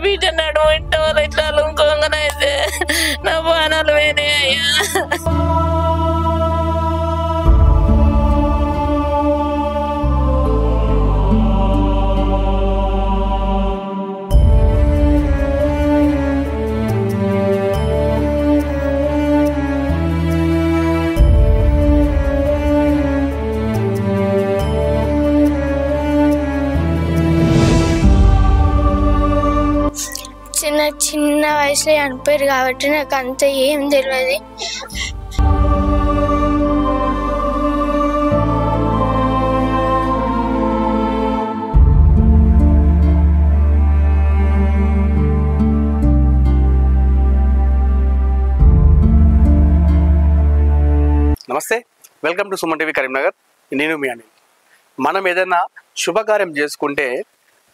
బిడ్డ నడుము ఇంట వాళ్ళు ఇట్లా అలుకోగానైతే నా బాణాలు పోయినాయి అయ్యా. చిన్న వయసులో చనిపోయారు కాబట్టి నాకు అంత ఏం తెలియదు. నమస్తే, welcome to Suman TV Karimnagar. నేను మీ అనిల్. మనం ఏదైనా శుభకార్యం చేసుకుంటే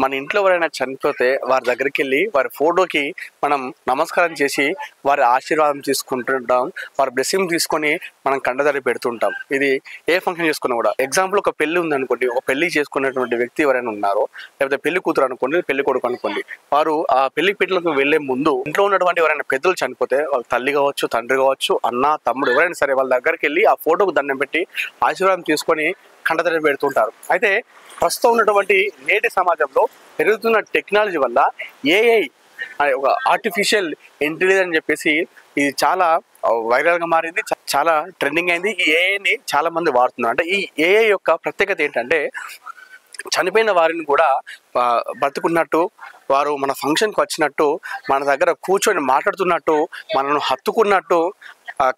మన ఇంట్లో ఎవరైనా చనిపోతే వారి దగ్గరికి వెళ్ళి వారి ఫోటోకి మనం నమస్కారం చేసి వారి ఆశీర్వాదం తీసుకుంటుంటాం, వారి బ్లెస్సింగ్ తీసుకొని మనం కండదడి పెడుతుంటాం. ఇది ఏ ఫంక్షన్ చేసుకున్నా కూడా. ఎగ్జాంపుల్, ఒక పెళ్లి ఉందనుకోండి, ఒక పెళ్లి చేసుకున్నటువంటి వ్యక్తి ఎవరైనా ఉన్నారో, లేకపోతే పెళ్లి కూతురు అనుకోండి, పెళ్లి కొడుకు అనుకోండి, వారు ఆ పెళ్లి పీటలకు వెళ్లే ముందు ఇంట్లో ఉన్నటువంటి ఎవరైనా పెద్దలు చనిపోతే వాళ్ళ తల్లి కావచ్చు, తండ్రి కావచ్చు, అన్న, తమ్ముడు ఎవరైనా సరే వాళ్ళ దగ్గరికి వెళ్ళి ఆ ఫోటోకు దండం పెట్టి ఆశీర్వాదం తీసుకొని కండదడి పెడుతుంటారు. అయితే ప్రస్తుతం ఉన్నటువంటి నేటి సమాజంలో పెరుగుతున్న టెక్నాలజీ వల్ల ఏఐ ఒక ఆర్టిఫిషియల్ ఇంటెలిజెన్స్ అని చెప్పేసి ఇది చాలా వైరల్గా మారింది, చాలా ట్రెండింగ్ అయింది. ఈ ఏఐని చాలా మంది వాడుతున్నారు. అంటే ఈ ఏఐ యొక్క ప్రత్యేకత ఏంటంటే చనిపోయిన వారిని కూడా బ్రతుకున్నట్టు, వారు మన ఫంక్షన్కి వచ్చినట్టు, మన దగ్గర కూర్చొని మాట్లాడుతున్నట్టు, మనను హత్తుకున్నట్టు,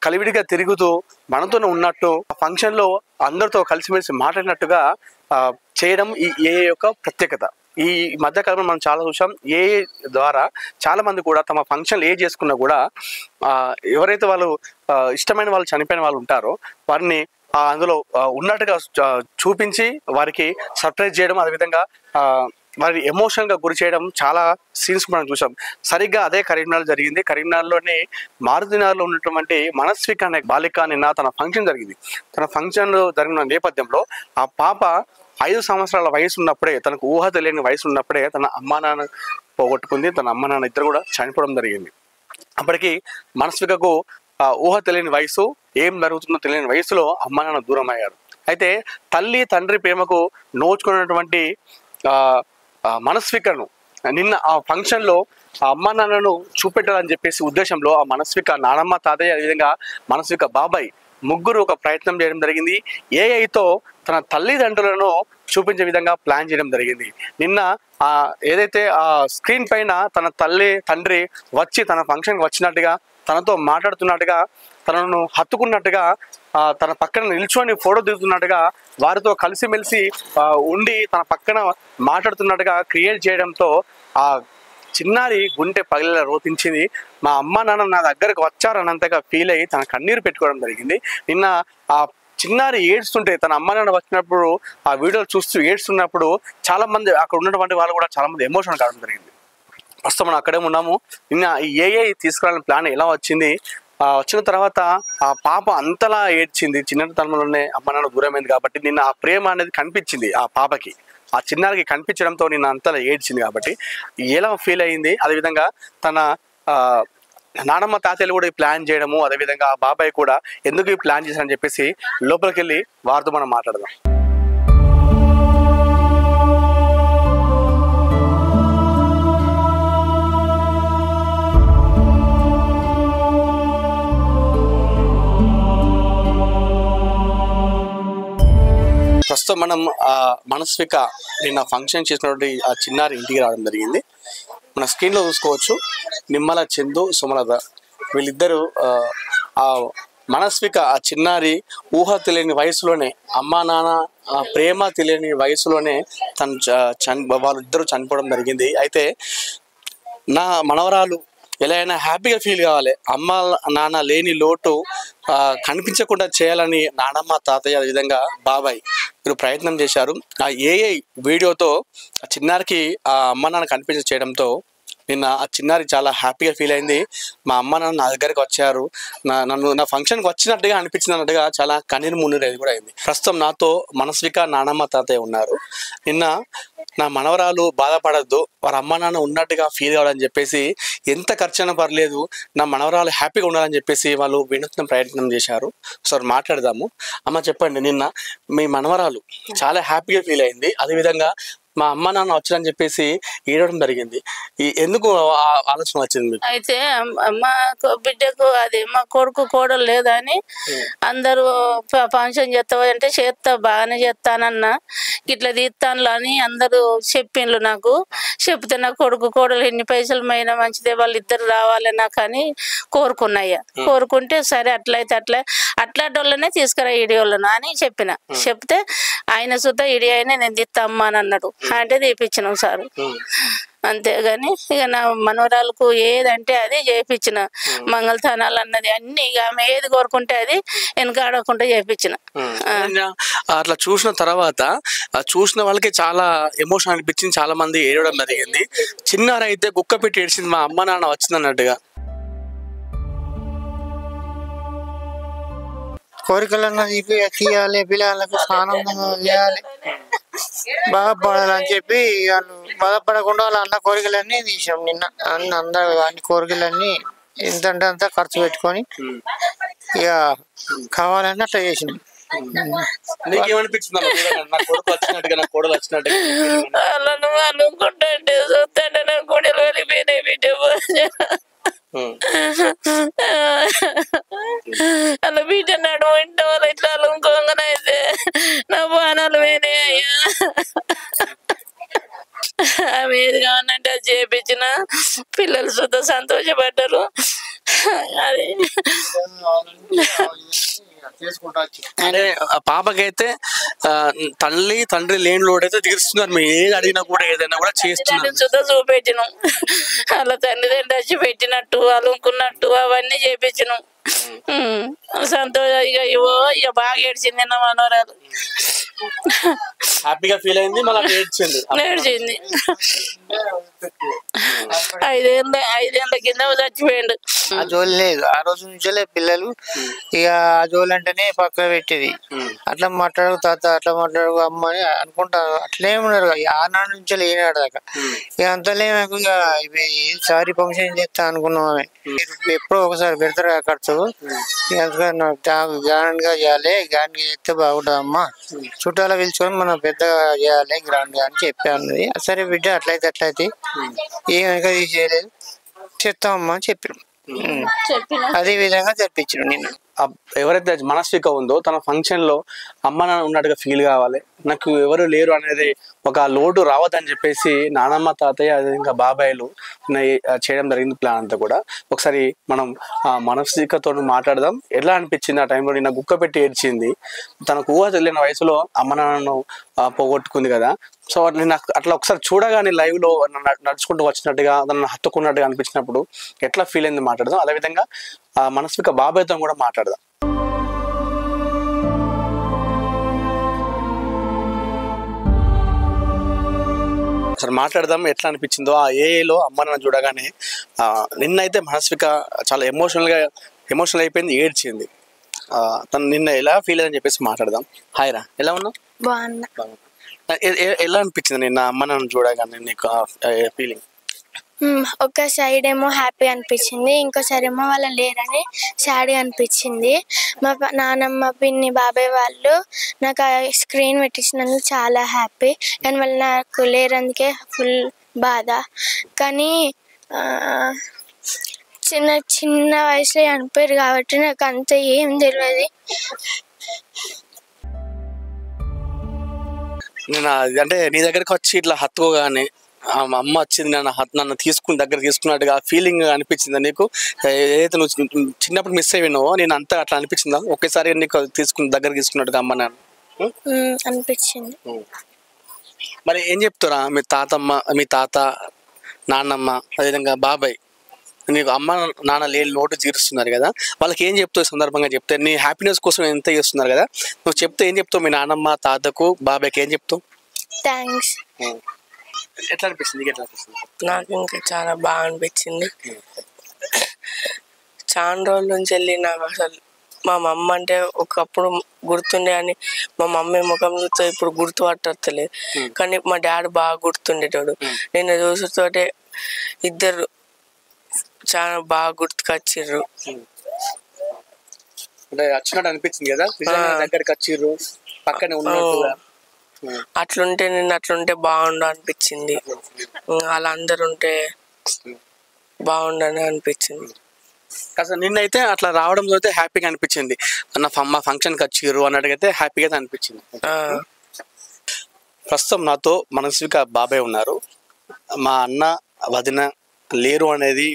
కలివిడిగా తిరుగుతూ మనతోనే ఉన్నట్టు, ఫంక్షన్లో అందరితో కలిసిమెలిసి మాట్లాడినట్టుగా చేయడం ఈ ఏఐ యొక్క ప్రత్యేకత. ఈ మధ్యకాలంలో మనం చాలా చూసాం. ఏఐ ద్వారా చాలా మంది కూడా తమ ఫంక్షన్లు చేసుకున్నా కూడా ఎవరైతే వాళ్ళు ఇష్టమైన వాళ్ళు చనిపోయిన వాళ్ళు ఉంటారో వారిని అందులో ఉన్నట్టుగా చూపించి వారికి సర్ప్రైజ్ చేయడం, అదేవిధంగా వారి ఎమోషనల్గా గురి చేయడం చాలా సీన్స్ మనం చూసాం. సరిగ్గా అదే కరీంనగర్ జరిగింది. కరీంనగర్లోనే మారుతినగర్లో ఉన్నటువంటి మనస్విక అనే బాలిక నిన్న తన ఫంక్షన్ జరిగింది. తన ఫంక్షన్ జరిగిన నేపథ్యంలో ఆ పాప 5 సంవత్సరాల వయసు ఉన్నప్పుడే, తనకు ఊహ తెలియని వయసు ఉన్నప్పుడే తన అమ్మా నాన్న పోగొట్టుకుంది. తన అమ్మ నాన్న ఇద్దరు కూడా చనిపోవడం జరిగింది. అప్పటికి మనస్వికకు ఊహ తెలియని వయసు, ఏం జరుగుతుందో తెలియని వయసులో అమ్మ నాన్న దూరం అయ్యారు. అయితే తల్లి తండ్రి ప్రేమకు నోచుకున్నటువంటి మనస్వికను నిన్న ఆ ఫంక్షన్లో ఆ అమ్మ నాన్నను చూపెట్టాలని చెప్పేసి ఉద్దేశంలో ఆ మనస్విక నానమ్మ, తాతయ్య, అదేవిధంగా మనస్విక బాబాయ్ ముగ్గురు ఒక ప్రయత్నం చేయడం జరిగింది. ఏఐతో తన తల్లిదండ్రులను చూపించే విధంగా ప్లాన్ చేయడం జరిగింది. నిన్న ఏదైతే ఆ స్క్రీన్ పైన తన తల్లి తండ్రి వచ్చి తన ఫంక్షన్కి వచ్చినట్టుగా, తనతో మాట్లాడుతున్నట్టుగా, తనను హత్తుకున్నట్టుగా, తన పక్కన నిల్చొని ఫోటో దిగుతున్నట్టుగా, వారితో కలిసిమెలిసి ఉండి తన పక్కన మాట్లాడుతున్నట్టుగా క్రియేట్ చేయడంతో ఆ చిన్నారి గుండె పగిలేలా రోతించింది. మా అమ్మ నాన్న నా దగ్గరకు వచ్చారన్నంతగా ఫీల్ అయ్యి తన కన్నీరు పెట్టుకోవడం జరిగింది. నిన్న ఆ చిన్నారి ఏడుస్తుంటే, తన అమ్మ నాన్న వచ్చినప్పుడు ఆ వీడియోలు చూస్తూ ఏడుస్తున్నప్పుడు చాలా మంది అక్కడ ఉన్నటువంటి వాళ్ళు కూడా చాలా మంది ఎమోషన్ కావడం జరిగింది. ప్రస్తుతం మనం అక్కడే ఉన్నాము. నిన్న ఈ ఏఐ తీసుకురావాలని ప్లాన్ ఎలా వచ్చింది, వచ్చిన తర్వాత ఆ పాప అంతలా ఏడ్చింది. చిన్నతనంలోనే అమ్మ నాన్న దూరమైంది కాబట్టి నిన్న ఆ ప్రేమ అనేది కనిపించింది ఆ పాపకి. ఆ చిన్నారికి కనిపించడంతో నిన్న అంతలా ఏడ్చింది కాబట్టి ఎలా ఫీల్ అయ్యింది, అదేవిధంగా తన నానమ్మ తాతయ్యలు కూడా ఈ ప్లాన్ చేయడము, అదేవిధంగా ఆ బాబాయ్ కూడా ఎందుకు ఈ ప్లాన్ చేశారని చెప్పేసి లోపలికి వెళ్ళి వారితో మనం మాట్లాడదాం. ప్రస్తుతం మనం మనస్విక నిన్న ఫంక్షన్ చేసినటువంటి ఆ చిన్నారి ఇంటికి రావడం జరిగింది. మన స్క్రీన్లో చూసుకోవచ్చు, నిమ్మల చందు, సుమలత వీళ్ళిద్దరూ ఆ మనస్విక ఆ చిన్నారి ఊహ తెలియని వయసులోనే, అమ్మా నాన్న ప్రేమ తెలియని వయసులోనే వాళ్ళిద్దరూ చనిపోవడం జరిగింది. అయితే నా మనవరాలు ఎలా అయినా హ్యాపీగా ఫీల్ కావాలి, అమ్మ నాన్న లేని లోటు కనిపించకుండా చేయాలని నానమ్మ, తాతయ్య, అదేవిధంగా బాబాయ్ వీరు ప్రయత్నం చేశారు. ఆ ఏఐ వీడియోతో చిన్నారికి ఆ అమ్మ నాన్న కనిపించ చేయడంతో నిన్న ఆ చిన్నారి చాలా హ్యాపీగా ఫీల్ అయింది. మా అమ్మ నాన్న నా దగ్గరికి వచ్చారు, నా ఫంక్షన్కి వచ్చినట్టుగా అనిపించింది అన్నట్టుగా చాలా కన్నీరు మున్నీరు కూడా అయింది. ప్రస్తుతం నాతో మనస్విక నానమ్మ తాతయ్య ఉన్నారు. నిన్న నా మనవరాలు బాధపడద్దు, వారి అమ్మ నాన్న ఉన్నట్టుగా ఫీల్ కావాలని చెప్పేసి ఎంత ఖర్చైనా పర్లేదు నా మనవరాలు హ్యాపీగా ఉండాలని చెప్పేసి వాళ్ళు వినూత్న ప్రయత్నం చేశారు. సో మాట్లాడదాము. అమ్మ చెప్పండి, నిన్న మీ మనవరాలు చాలా హ్యాపీగా ఫీల్ అయింది, అదేవిధంగా మా అమ్మ నాన్న వచ్చారని చెప్పేసి ఏడవడం జరిగింది. ఎందుకు ఆలోచన వచ్చింది మీకు? అయితే మా బిడ్డకు అది మా కొడుకు కోడలు లేదని అందరూ ఫంక్షన్ చేస్తావు అంటే చేస్తా, బాగానే చేస్తానన్నా, ఇట్లా తీస్తాను అని అందరూ చెప్పిండ్రు. నాకు చెప్తే నా కొడుకు కోడలు ఎన్ని పైసలు మైనా మంచిదే, వాళ్ళు ఇద్దరు రావాలి నాకు అని కోరుకున్నాయ్యా. కోరుకుంటే సరే అట్లయితే అట్లాంటి వాళ్ళనే తీసుకురా ఇడి వాళ్ళను అని చెప్పిన. చెప్తే ఆయన సుతా ఇడి అయినా నేను తీస్తామ్మా అని అన్నాడు. అంటే తీపిచ్చినాం సార్. అంతేగాని ఇక నా మనవరాలకు ఏదంటే అది చేయించిన, మంగళస్థానాలు అన్నది అన్ని ఇక ఆమె ఏది కోరుకుంటే అది వెనకాడకుండా చేయించిన. అట్లా చూసిన తర్వాత చూసిన వాళ్ళకి చాలా ఎమోషన్ అనిపించింది, చాలా మంది ఏడవడం జరిగింది. చిన్నారైతే కుక్క పెట్టి ఏడ్చింది, మా అమ్మ నాన్న వచ్చింది అన్నట్టుగా. కోరికలన్నా తీయాలి, పిల్లలకు ఆనందంగా చేయాలి, బాధపడాలని చెప్పి వాళ్ళు బాధపడకుండా వాళ్ళ అన్న కోరికలన్నీ తీసాం. నిన్న అందరూ అన్ని కోరికలన్నీ ఎంతంటే అంత ఖర్చు పెట్టుకొని ఇక కావాలని అట్లా చేసినాం. అనుకుంటే చూస్తుంటే నా గుడిలో వెళ్ళిపోయినాయి బిడ్డ. అలా బిడ్డ నడు ఇంటి వాళ్ళు ఇట్లా అలుకోగానైతే నా బాణాలు పోయినాయి అయ్యా. ఆమె ఏది కావాలంటే అది చేయించిన, పిల్లలు సుద్ధ సంతోషపడ్డారు. అది అంటే పాపకైతే తల్లి తండ్రి లేని లోటు అయితే తీరుస్తున్నారు. మీరు ఏది అడిగినా కూడా ఏదైనా కూడా చేస్తున్నారు. సుద్ధ చూపెట్టినాం, అలా తండ్రి వచ్చి పెట్టినట్టు అలుకున్నట్టు అవన్నీ చేపించినాం. సంతోషం. ఇక బాగా ఏడ్చింది నా మనోరాలు. హ్యాపీగా ఫీల్ అయింది, మళ్ళీ ఏడ్చింది. ఐదేళ్ళ కింద చచ్చిపోయిండు. ఆ జోలు లేదు, ఆ రోజు నుంచే పిల్లలు ఇక ఆ జోలు అంటేనే పక్క పెట్టేది. అట్లా మాట్లాడు తాత, అట్లా మాట్లాడు అమ్మ అని అనుకుంటారు. అట్లే ఉన్నారు ఆనాడు నుంచి ఏనాడు దాకా. ఇక అంతలేమో ఇక ఇవి సారీ ఫంక్షన్ చేస్తా అనుకున్నాం. ఆమె ఎప్పుడో ఒకసారి పెడతారు ఖర్చు, అందుకని గ్రాండ్ గా చేయాలి, గ్రాండ్ గా చేస్తే బాగుంటుందమ్మా, చుట్టాలు పిలుచుకొని మనం పెద్దగా చేయాలి గ్రాండ్ గా అని చెప్పాను. సరే బిడ్డ అట్లయితే ఏమనక తీసేయలేదు, చెప్తామమ్మా అని చెప్పాను. అదే విధంగా తెప్పించాను. నేను ఎవరైతే మనస్విక ఉందో తన ఫంక్షన్ లో అమ్మ నాన్న ఉన్నట్టుగా ఫీల్ కావాలి, నాకు ఎవరు లేరు అనేది ఒక లోటు రావద్దని చెప్పేసి నానమ్మ తాతయ్య అదే ఇంకా బాబాయ్లు చేయడం జరిగింది. ప్లాన్ అంతా కూడా ఒకసారి మనం మనస్వికతో మాట్లాడదాం. ఎలా అనిపించింది ఆ టైంలో? నిన్న గుక్క పెట్టి ఏడ్చింది, తనకు ఊహ తెలియని వయసులో అమ్మ నాన్నను పోగొట్టుకుంది కదా. సో నేను అట్లా ఒకసారి చూడగానే లైవ్ లో నడుచుకుంటూ వచ్చినట్టుగా నన్ను హత్తుకున్నట్టుగా అనిపించినప్పుడు ఎట్లా ఫీల్ అయింది మాట్లాడదాం. అదేవిధంగా మనస్విక బాబాయ్తో కూడా మాట్లాడదాం. అసలు మాట్లాడదాం ఎట్లా అనిపించిందో ఆ ఏఏలో అమ్మ నాన్న చూడగానే. నిన్నైతే మనస్విక చాలా ఎమోషనల్ అయిపోయింది, ఏడ్చింది. తను నిన్న ఎలా ఫీల్ అయ్యని చెప్పేసి మాట్లాడదాం. హాయ్ రా, ఎలా ఉన్నావు? బాగున్నా. ఎలా అనిపించింది నిన్న అమ్మ నాన్న చూడగానే నీకు ఫీలింగ్? ఒక సైడ్ ఏమో హ్యాపీ అనిపించింది, ఇంకోసారి ఏమో వాళ్ళు లేరని సాడ్గా అనిపించింది. మా నానమ్మ పిన్ని బాబాయ్ వాళ్ళు నాకు ఆ స్క్రీన్ పెట్టించినందుకు చాలా హ్యాపీ, కానీ వాళ్ళు నాకు లేరందుకే ఫుల్ బాధ. కానీ చిన్న వయసులో చనిపోయారు కాబట్టి నాకు అంత ఏం తెలియదు. నేను అంటే నీ దగ్గరకు వచ్చి ఇట్లా హత్తుకోగానే అమ్మ వచ్చింది, నన్ను దగ్గర తీసుకున్నట్టుగా ఫీలింగ్ అనిపించిందా నీకు? ఏదైతే నువ్వు చిన్నప్పుడు మిస్ అయినావో నేను అంతా అట్లా అనిపించిందా? ఒకేసారి నీకు దగ్గర తీసుకున్నట్టుగా అమ్మ నాన్న అనిపించింది. మరి ఏం చెప్తారా మీ తాత నాన్నమ్మ అదేవిధంగా బాబాయ్ నీకు అమ్మ నాన్న లేని లోటు తీరుస్తున్నారు కదా, వాళ్ళకి ఏం చెప్తావు? సందర్భంగా చెప్తే నీ హ్యాపీనెస్ కోసం ఎంత చేస్తున్నారు కదా, నువ్వు చెప్తే ఏం చెప్తావు? మీ నాన్నమ్మ తాతకు బాబాయ్కి ఏం చెప్తావు? థ్యాంక్స్. ఎట్లా అనిపిస్తుంది? ఎట్లా అనిపిస్తుంది? నాకు ఇంకా చాలా బాగా అనిపించింది. చాలా రోజుల నుంచి వెళ్ళి నాకు అసలు మా మమ్మ అంటే ఒకప్పుడు గుర్తుండే అని మా మమ్మీ ముఖం చూస్తే ఇప్పుడు గుర్తుపట్టలేదు, కానీ మా డాడీ బాగా గుర్తుండేటోడు. నేను చూసుతోటే ఇద్దరు చాలా బాగా గుర్తుకొచ్చిర్రు. అంటే వచ్చినట్టు అనిపించింది కదా, దగ్గరికి వచ్చిర్రు, పక్కనే ఉన్నట్టుగా. అట్లుంటే బాగుండు అనిపించింది. వాళ్ళందరూ ఉంటే బాగుండని అనిపించింది. అసలు నిన్నైతే అట్లా రావడంతో అయితే హ్యాపీగా అనిపించింది. మా ఫంక్షన్కి వచ్చిర్రు అన్నట్టుగైతే హ్యాపీగా అయితే అనిపించింది. ప్రస్తుతం నాతో మనస్విక బాబాయ్ ఉన్నారు. మా అన్న వదిన లేరు అనేది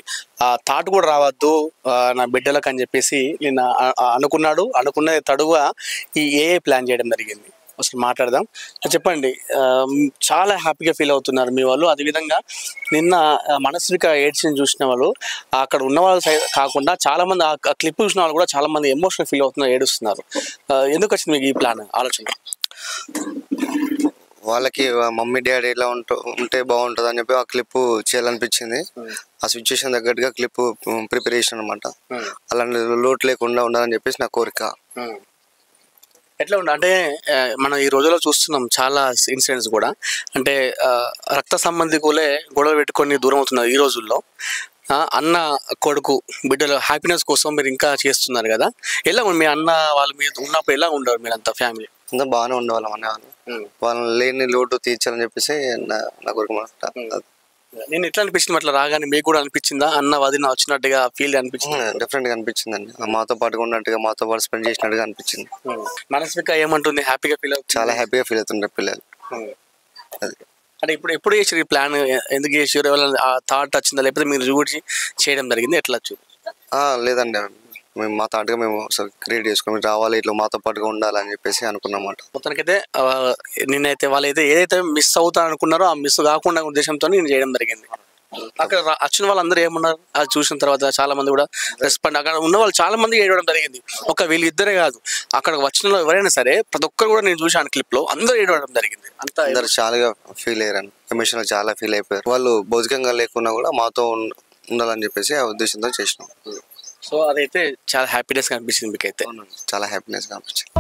థాట్ కూడా రావద్దు నా బిడ్డలకు అని చెప్పేసి నేను అనుకున్నది తడుగా ఈ ఏఏ ప్లాన్ చేయడం జరిగింది. అసలు మాట్లాడదాం. చెప్పండి, చాలా హ్యాపీగా ఫీల్ అవుతున్నారు మీ వాళ్ళు. అదేవిధంగా నిన్న మనస్విక ఏడ్స్ని చూసిన వాళ్ళు, అక్కడ ఉన్న వాళ్ళు కాకుండా చాలా మంది ఆ క్లిప్ చూసిన వాళ్ళు కూడా చాలా మంది ఎమోషనల్ ఫీల్ అవుతున్నారు, ఏడుస్తున్నారు. ఎందుకు వచ్చింది మీకు ఈ ప్లాన్ ఆలోచన? వాళ్ళకి మమ్మీ డాడీ ఇలా ఉంటే బాగుంటుంది అని చెప్పి ఆ క్లిప్ చేయాలనిపించింది. ఆ సిచ్యువేషన్ తగ్గట్టుగా క్లిప్ ప్రిపరేషన్ అనమాట. అలాంటి లోటు లేకుండా ఉండాలని చెప్పేసి నా కోరిక. ఎట్లా ఉండ అంటే మనం ఈ రోజుల్లో చూస్తున్నాం చాలా ఇన్సిడెంట్స్ కూడా. అంటే రక్త సంబంధికులే గొడవ పెట్టుకొని దూరం అవుతున్నారు ఈ రోజుల్లో. అన్న కొడుకు బిడ్డల హ్యాపీనెస్ కోసం మీరు ఇంకా చేస్తున్నారు కదా. ఎలా మీ అన్న వాళ్ళ మీద ఉన్నప్పుడు ఎలా ఉండరు మీరంతా ఫ్యామిలీ? అంతా బాగానే ఉండేవాళ్ళం అనే వాళ్ళని లేని లోటు తీర్చాలని చెప్పేసి నా కోరిక. నేను ఎట్లా అనిపించింది అట్లా రాగానే? మీకు కూడా అనిపించిందా అన్న వదిన వచ్చినట్టుగా ఫీల్ అనిపించింది? డిఫరెంట్ గా అనిపించింది అండి. మాతో పాటుగా ఉన్నట్టుగా, మాతో పాటు స్పెండ్ చేసినట్టుగా అనిపించింది. మనస్విక ఏమంటుంది? హ్యాపీగా ఫీల్ అవుతుంది? చాలా హ్యాపీగా ఫీల్ అవుతుండే పిల్లలు. అంటే ఎప్పుడు చేసారు ఈ ప్లాన్? ఎందుకు చేసారు? ఆ థాట్ వచ్చిందా లేకపోతే మీరు చూసి చేయడం జరిగింది? ఎట్లా వచ్చి? లేదండి, మేము మా థాట్గా మేము క్రియేట్ చేసుకుని రావాలి, ఇట్లా మాతో పాటుగా ఉండాలని చెప్పేసి అనుకున్నమాట. మొత్తానికైతే నేనైతే వాళ్ళైతే ఏదైతే మిస్ అవుతా అనుకున్నారో ఆ మిస్ కాకుండా ఉద్దేశంతో నేను చేయడం జరిగింది. అక్కడ వచ్చిన వాళ్ళందరూ ఏమన్నారు అది చూసిన తర్వాత? చాలా మంది కూడా రెస్పాండ్, అక్కడ ఉన్న వాళ్ళు చాలా మంది ఏడవడం జరిగింది. ఒక వీళ్ళిద్దరే కాదు, అక్కడ వచ్చిన ఎవరైనా సరే ప్రతి ఒక్కరు కూడా నేను చూసాను క్లిప్ లో, అందరూ ఏడవడం జరిగింది. అందరు చాలా ఫీల్ అయ్యారు, ఎమోషనల్ చాలా ఫీల్ అయిపోయారు. వాళ్ళు భౌతికంగా లేకున్నా కూడా మాతో ఉండాలని చెప్పేసి ఆ ఉద్దేశంతో చేసినాం. సో అదైతే చాలా హ్యాపీనెస్ అనిపించింది మీకైతే? చాలా హ్యాపీనెస్ అనిపించింది.